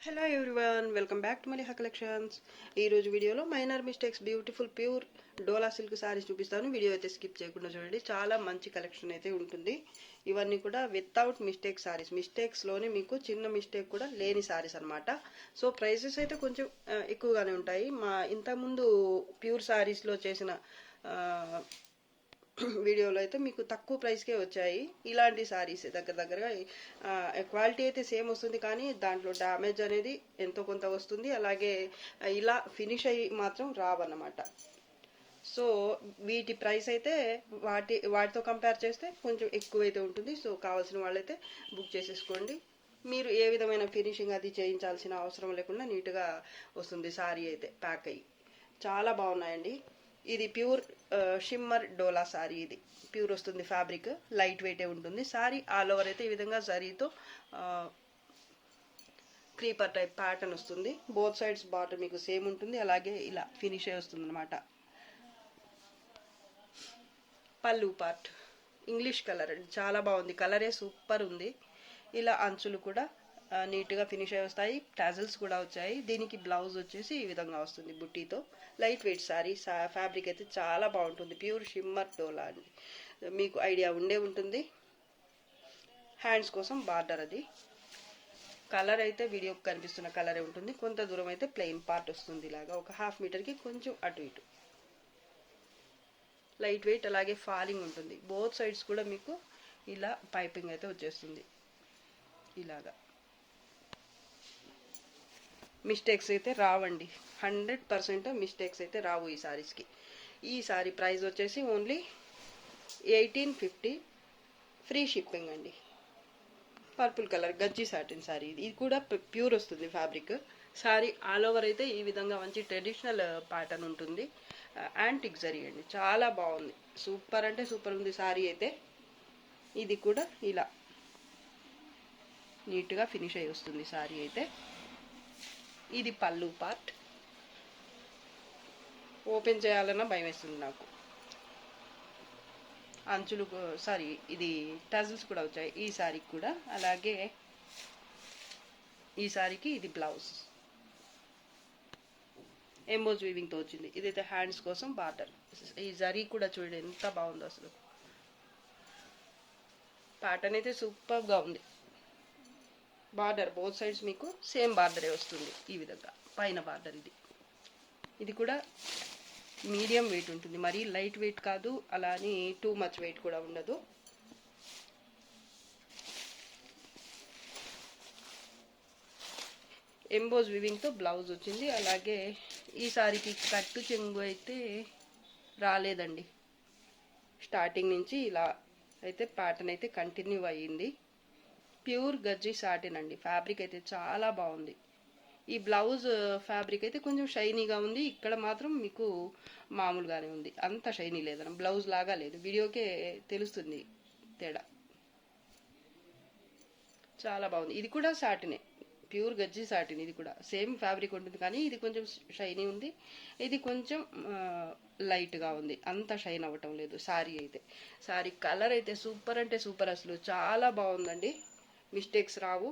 Hello everyone, welcome back to Maliha collections. ఈరోజు వీడియోలో minor mistakes beautiful pure dola silk saris చూపిస్తాను. Video అయితే స్కిప్ చేయకుండా చూడండి. చాలా మంచి కలెక్షన్ అయితే ఉంటుంది. ఇవన్నీ కూడా వితౌట్ మిస్టేక్ సారీస్, మిస్టేక్స్లోనే మీకు చిన్న మిస్టేక్ కూడా లేని సారీస్ అనమాట. సో ప్రైసెస్ అయితే కొంచెం ఎక్కువగానే ఉంటాయి. మా ఇంతకుముందు ప్యూర్ సారీస్లో చేసిన వీడియోలో అయితే మీకు తక్కువ ప్రైస్కే వచ్చాయి. ఇలాంటి సారీస్ దగ్గరగా క్వాలిటీ అయితే సేమ్ వస్తుంది, కానీ దాంట్లో డ్యామేజ్ అనేది ఎంతో కొంత వస్తుంది. అలాగే ఇలా ఫినిష్ అయ్యి మాత్రం రావన్నమాట. సో వీటి ప్రైస్ అయితే వాటితో కంపేర్ చేస్తే కొంచెం ఎక్కువైతే ఉంటుంది. సో కావాల్సిన వాళ్ళైతే బుక్ చేసేసుకోండి. మీరు ఏ విధమైన ఫినిషింగ్ అది చేయించాల్సిన అవసరం లేకుండా నీట్గా వస్తుంది సారీ అయితే ప్యాక్ అయ్యి. చాలా బాగున్నాయండి. ఇది ప్యూర్ షిమ్మర్ డోలా సారీ. ఇది ప్యూర్ వస్తుంది ఫ్యాబ్రిక్, లైట్ వెయిటే ఉంటుంది. సారీ ఆల్ ఓవర్ అయితే ఈ విధంగా జరీతో క్రీపర్ టైప్ ప్యాటర్న్ వస్తుంది. బోత్ సైడ్స్ బార్డర్ మీకు సేమ్ ఉంటుంది. అలాగే ఇలా ఫినిష్ అయి వస్తుంది అనమాట. పళ్ళు పార్ట్ ఇంగ్లీష్ కలర్, చాలా బాగుంది. కలరే సూపర్ ఉంది. ఇలా అంచులు కూడా నీట్గా ఫినిష్ అయి వస్తాయి. టాజల్స్ కూడా వచ్చాయి. దీనికి బ్లౌజ్ వచ్చేసి ఈ విధంగా వస్తుంది బుట్టీతో. లైట్ వెయిట్ సారీ, ఫ్యాబ్రిక్ అయితే చాలా బాగుంటుంది. ప్యూర్ షిమ్మర్ డోలా అండి, మీకు ఐడియా ఉండే ఉంటుంది. హ్యాండ్స్ కోసం బార్డర్, అది కలర్ అయితే వీడియోకి కనిపిస్తున్న కలరే ఉంటుంది. కొంత దూరం అయితే ప్లెయిన్ పార్ట్ వస్తుంది. ఇలాగా ఒక హాఫ్ మీటర్కి కొంచెం అటు ఇటు. లైట్ వెయిట్, అలాగే ఫాలింగ్ ఉంటుంది. బోత్ సైడ్స్ కూడా మీకు ఇలా పైపింగ్ అయితే వచ్చేస్తుంది. ఇలాగా మిస్టేక్స్ అయితే రావండి. 100% మిస్టేక్స్ అయితే రావు ఈ సారీస్కి. ఈ సారీ ప్రైస్ వచ్చేసి ఓన్లీ 1850, ఫ్రీ షిప్పింగ్ అండి. పర్పుల్ కలర్ గజ్జి సాటిన్ సారీ. ఇది కూడా ప్యూర్ వస్తుంది ఫ్యాబ్రిక్. సారీ ఆల్ ఓవర్ అయితే ఈ విధంగా మంచి ట్రెడిషనల్ ప్యాటర్న్ ఉంటుంది. యాంటిక్ జరీ అండి, చాలా బాగుంది. సూపర్ అంటే సూపర్ ఉంది సారీ అయితే. ఇది కూడా ఇలా నీట్గా ఫినిష్ అయి వస్తుంది సారీ అయితే. ఇది పళ్ళు పార్ట్. ఓపెన్ చేయాలన్నా భయం వేస్తుంది నాకు. అంచులు సారీ, ఇది టజల్స్ కూడా వచ్చాయి ఈ సారీకి కూడా. అలాగే ఈ సారీకి ఇది బ్లౌజ్ ఎంబోజ్ వీవింగ్తో వచ్చింది. ఇదైతే హ్యాండ్స్ కోసం బార్డర్. ఈ జరీ కూడా చూడండి ఎంత బాగుందో అసలు. ప్యాటర్న్ అయితే సూపర్గా ఉంది. బార్డర్ బోత్ సైడ్స్ మీకు సేమ్ బార్డరే వస్తుంది ఈ విధంగా. పైన బార్డర్ ఇది కూడా మీడియం వెయిట్ ఉంటుంది. మరీ లైట్ వెయిట్ కాదు, అలా అని టూ మచ్ వెయిట్ కూడా ఉండదు. ఎంబోజ్ వివింగ్తో బ్లౌజ్ వచ్చింది. అలాగే ఈ సారీకి కట్టు చెంగు అయితే రాలేదండి. స్టార్టింగ్ నుంచి ఇలా అయితే ప్యాటర్న్ అయితే కంటిన్యూ అయ్యింది. ప్యూర్ గజ్జి సాటిన్ అండి. ఫ్యాబ్రిక్ అయితే చాలా బాగుంది. ఈ బ్లౌజ్ ఫ్యాబ్రిక్ అయితే కొంచెం షైనీగా ఉంది. ఇక్కడ మాత్రం మీకు మామూలుగానే ఉంది, అంత షైనీ లేదన్న, బ్లౌజ్ లాగా లేదు. వీడియోకే తెలుస్తుంది తేడా. చాలా బాగుంది. ఇది కూడా సాటినే, ప్యూర్ గజ్జి సాటిన్. ఇది కూడా సేమ్ ఫ్యాబ్రిక్ ఉంటుంది, కానీ ఇది కొంచెం షైనీ ఉంది, ఇది కొంచెం లైట్గా ఉంది. అంత షైన్ అవ్వటం లేదు సారీ అయితే. సారీ కలర్ అయితే సూపర్ అంటే సూపర్, అసలు చాలా బాగుందండి. మిస్టేక్స్ రావు.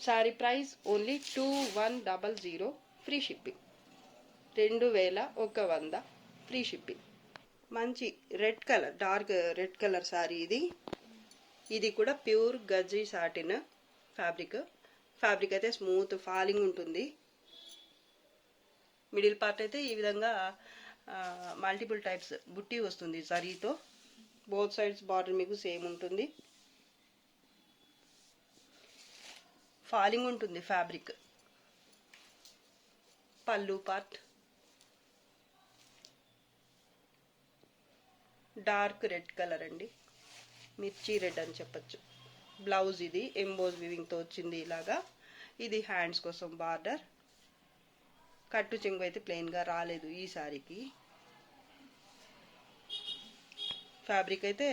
Sari price only 2100, free shipping. 2100 free shipping. మంచి red colour, dark red colour sari ఇది. ఇది కూడా pure gaji satin fabric. Fabric అయితే స్మూత్ ఫాలింగ్ ఉంటుంది. మిడిల్ పార్ట్ అయితే ఈ విధంగా మల్టిపుల్ టైప్స్ బుట్టి వస్తుంది జరీతో. బోత్ సైడ్స్ బార్డర్ మీకు సేమ్ ఉంటుంది. ఫాలింగ్ ఉంటుంది fabric. Pallu part dark red colour అండి, మిర్చి రెడ్ అని చెప్పచ్చు. బ్లౌజ్ ఇది ఎంబోజ్ వివింగ్తో వచ్చింది ఇలాగా. ఇది హ్యాండ్స్ కోసం బార్డర్. కట్టు చెంగు అయితే ప్లెయిన్గా రాలేదు ఈ సారీకి. ఫ్యాబ్రిక్ అయితే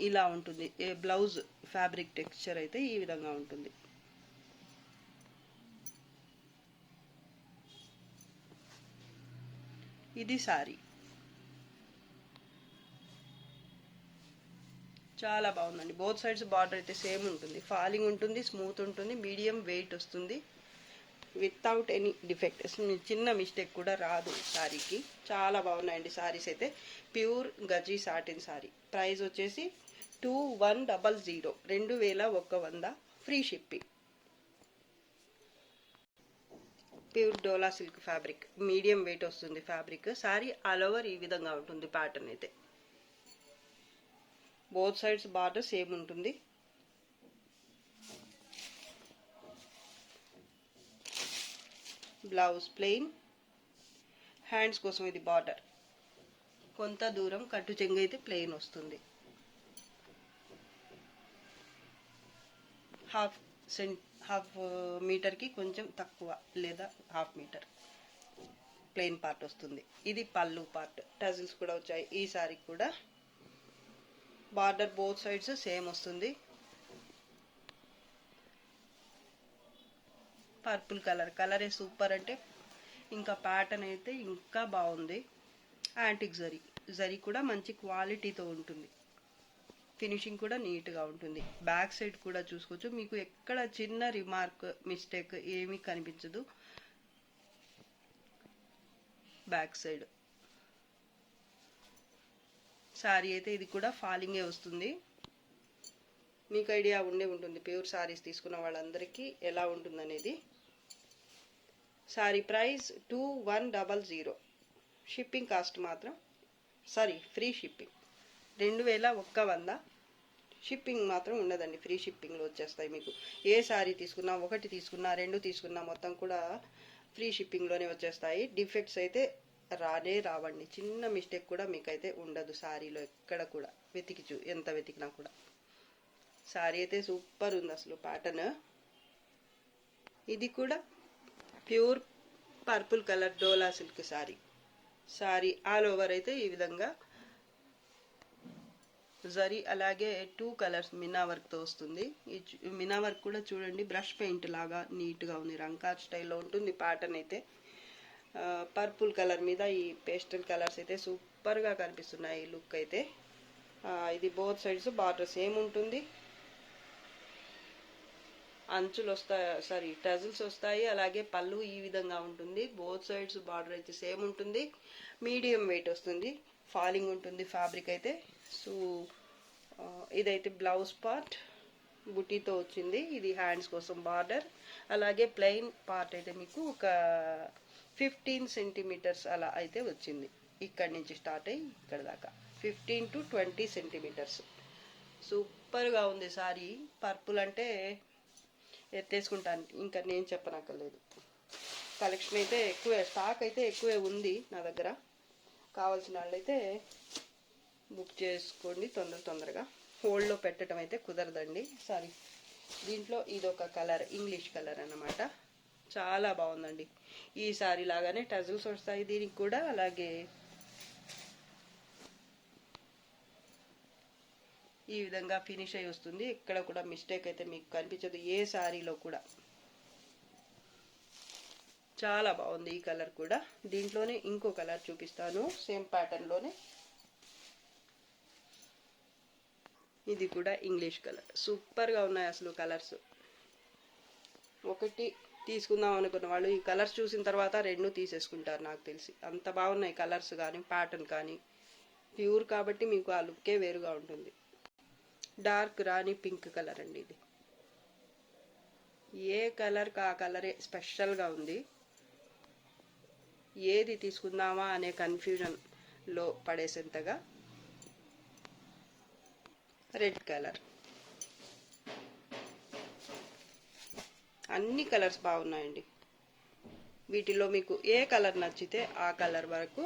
ఇలా ఉంటుంది. బ్లౌజ్ ఫ్యాబ్రిక్ టెక్స్చర్ అయితే ఈ విధంగా ఉంటుంది. ఇది సారీ. చాలా బాగుందండి. బోత్ సైడ్స్ బార్డర్ అయితే సేమ్ ఉంటుంది, ఫాలింగ్ ఉంటుంది, స్మూత్ ఉంటుంది, మీడియం వెయిట్ వస్తుంది, వితౌట్ ఎనీ డిఫెక్ట్, చిన్న మిస్టేక్ కూడా రాదు శారీకి. చాలా బాగున్నాయండి శారీస్ అయితే. Pure Gaji satin sari. Price వచ్చేసి 2100, 2100, free shipping. Pure dola silk fabric, medium wait వస్తుంది ఫ్యాబ్రిక్. శారీ ఆల్ ఓవర్ ఈ విధంగా ఉంటుంది ప్యాటర్న్ అయితే. బోత్ సైడ్స్ బార్డర్ సేమ్ ఉంటుంది. బ్లౌజ్ ప్లెయిన్, హ్యాండ్స్ కోసం ఇది బార్డర్. కొంత దూరం కట్టు చెంగు అయితే ప్లెయిన్ వస్తుంది. హాఫ్ మీటర్కి కొంచెం తక్కువ లేదా హాఫ్ మీటర్ ప్లెయిన్ పార్ట్ వస్తుంది. ఇది పళ్ళు పార్ట్. టజిల్స్ కూడా వచ్చాయి ఈ సారీకి కూడా. బార్డర్ బోత్ సైడ్స్ సేమ్ వస్తుంది. పర్పుల్ కలరే సూపర్, అంటే ఇంకా ప్యాటర్న్ అయితే ఇంకా బాగుంది. యాంటిక్ జరీ కూడా మంచి క్వాలిటీతో ఉంటుంది. ఫినిషింగ్ కూడా నీట్గా ఉంటుంది. బ్యాక్ సైడ్ కూడా చూసుకోవచ్చు, మీకు ఎక్కడ చిన్న రిమార్క్ మిస్టేక్ ఏమీ కనిపించదు. బ్యాక్ సైడ్ శారీ అయితే ఇది కూడా ఫాలింగే వస్తుంది. మీకు ఐడియా ఉంటుంది ప్యూర్ శారీస్ తీసుకున్న వాళ్ళందరికీ ఎలా ఉంటుందనేది. శారీ ప్రైస్ 2100. షిప్పింగ్ కాస్ట్ మాత్రం ఫ్రీ షిప్పింగ్ 2100. షిప్పింగ్ మాత్రం ఉండదండి, ఫ్రీ షిప్పింగ్లో వచ్చేస్తాయి మీకు. ఏ శారీ తీసుకున్నా, ఒకటి తీసుకున్నా, రెండు తీసుకున్నా మొత్తం కూడా ఫ్రీ షిప్పింగ్లోనే వచ్చేస్తాయి. డిఫెక్ట్స్ అయితే రావండి. చిన్న మిస్టేక్ కూడా మీకైతే ఉండదు శారీలో ఎక్కడ కూడా. ఎంత వెతికినా కూడా. శారీ అయితే సూపర్ ఉంది అసలు ప్యాటర్న్. ఇది కూడా pure purple colour dola silk sari. Sari all over అయితే ఈ విధంగా జరీ, అలాగే 2 కలర్స్ మినా వర్క్తో వస్తుంది. ఈ మినా వర్క్ కూడా చూడండి, బ్రష్ పెయింట్ లాగా నీట్గా ఉంది. రంకార్ స్టైల్లో ఉంటుంది ప్యాటర్న్ అయితే. పర్పుల్ కలర్ మీద ఈ పేస్టల్ కలర్స్ అయితే సూపర్గా కనిపిస్తున్నాయి లుక్ అయితే. ఇది బోత్ సైడ్స్ బార్డర్ సేమ్ ఉంటుంది. అంచులు వస్తాయి, టజిల్స్ వస్తాయి. అలాగే పళ్ళు ఈ విధంగా ఉంటుంది. బోత్ సైడ్స్ బార్డర్ అయితే సేమ్ ఉంటుంది. మీడియం వెయిట్ వస్తుంది, ఫాలింగ్ ఉంటుంది ఫ్యాబ్రిక్ అయితే. సో ఇదైతే బ్లౌజ్ పార్ట్ బుటీతో వచ్చింది. ఇది హ్యాండ్స్ కోసం బార్డర్. అలాగే ప్లెయిన్ పార్ట్ అయితే మీకు ఒక 15 సెంటీమీటర్స్ అలా అయితే వచ్చింది. ఇక్కడి నుంచి స్టార్ట్ అయ్యి ఇక్కడ దాకా 15 to 20 సెంటీమీటర్స్. సూపర్గా ఉంది సారీ. పర్పుల్ అంటే ఎత్తేసుకుంటాను, ఇంకా నేను చెప్పనక్కర్లేదు. కలెక్షన్ అయితే ఎక్కువే, స్టాక్ అయితే ఎక్కువే ఉంది నా దగ్గర. కావాల్సిన వాళ్ళైతే బుక్ చేసుకోండి తొందరగా. హోల్డ్లో పెట్టడం అయితే కుదరదండి సారీ. దీంట్లో ఇదొక కలర్, ఇంగ్లీష్ కలర్ అన్నమాట. చాలా బాగుందండి. ఈ సారీ లాగానే టజిల్స్ వస్తాయి దీనికి కూడా. అలాగే ఈ విధంగా ఫినిష్ అయి వస్తుంది. ఇక్కడ కూడా మిస్టేక్ అయితే మీకు కనిపించదు ఏ సారీలో కూడా. చాలా బాగుంది ఈ కలర్ కూడా. దీంట్లోనే ఇంకో కలర్ చూపిస్తాను సేమ్ ప్యాటర్న్లోనే. ఇది కూడా ఇంగ్లీష్ కలర్. సూపర్గా ఉన్నాయి అసలు కలర్స్. ఒకటి తీసుకుందాం అనుకున్న వాళ్ళు ఈ కలర్స్ చూసిన తర్వాత 2 తీసేసుకుంటారు నాకు తెలిసి. అంత బాగున్నాయి కలర్స్ కానీ ప్యాటర్న్ కానీ. ప్యూర్ కాబట్టి మీకు ఆ లుక్కే వేరుగా ఉంటుంది. డార్క్ రాణి పింక్ కలర్ అండి ఇది. ఏ కలర్కి ఆ కలరే స్పెషల్గా ఉంది. ఏది తీసుకుందామా అనే కన్ఫ్యూజన్లో పడేసేంతగా. Red colour. అన్ని కలర్స్ బాగున్నాయండి. వీటిలో మీకు ఏ కలర్ నచ్చితే ఆ కలర్ వరకు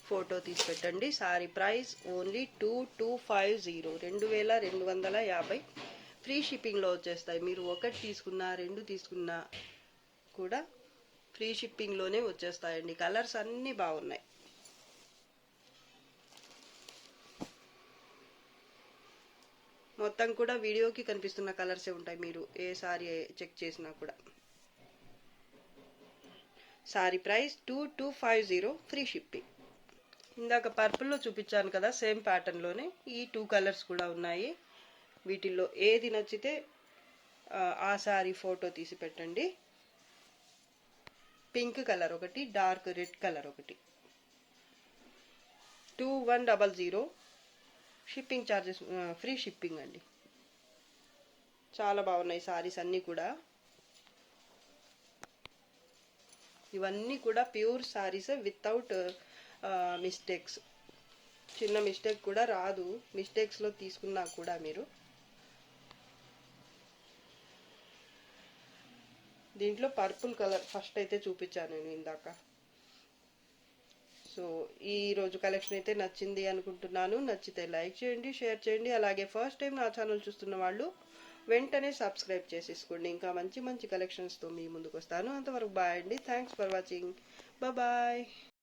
ఫోటో తీసి పెట్టండి. Sorry price only 2250, 2250. ఫ్రీ షిప్పింగ్లో వచ్చేస్తాయి. మీరు ఒకటి తీసుకున్నా, 2 తీసుకున్నా కూడా ఫ్రీ షిప్పింగ్లోనే వచ్చేస్తాయండి. కలర్స్ అన్నీ బాగున్నాయి. మొత్తం కూడా వీడియోకి కనిపిస్తున్న కలర్సే ఉంటాయి, మీరు ఏ సారీ చెక్ చేసినా కూడా. Sorry price 2250, free shipping. ఇందాక పర్పుల్లో చూపించాను కదా, సేమ్ ప్యాటర్న్లోనే ఈ 2 కలర్స్ కూడా ఉన్నాయి. వీటిల్లో ఏది నచ్చితే ఆ శారీ ఫోటో తీసి పెట్టండి. పింక్ కలర్ ఒకటి, డార్క్ రెడ్ కలర్ ఒకటి. 2100. షిప్పింగ్ ఛార్జెస్ ఫ్రీ షిప్పింగ్ అండి. చాలా బాగున్నాయి సారీస్ అన్నీ కూడా. ఇవన్నీ కూడా ప్యూర్ సారీస్ వితౌట్ మిస్టేక్స్. చిన్న మిస్టేక్ కూడా రాదు, మిస్టేక్స్లో తీసుకున్నా కూడా మీరు. దీంట్లో పర్పుల్ కలర్ ఫస్ట్ అయితే చూపించాను నేను ఇందాక. సో ఈ రోజు కలెక్షన్ అయితే నచ్చింది అనుకుంటున్నాను. నచ్చితే లైక్ చేయండి, షేర్ చేయండి. అలాగే ఫస్ట్ టైం నా ఛానల్ చూస్తున్న వాళ్ళు వెంటనే సబ్స్క్రైబ్ చేసేసుకోండి. ఇంకా మంచి మంచి కలెక్షన్స్తో మీ ముందుకు వస్తాను. అంతవరకు బాయ్ అండి. Thanks for watching. బాయ్.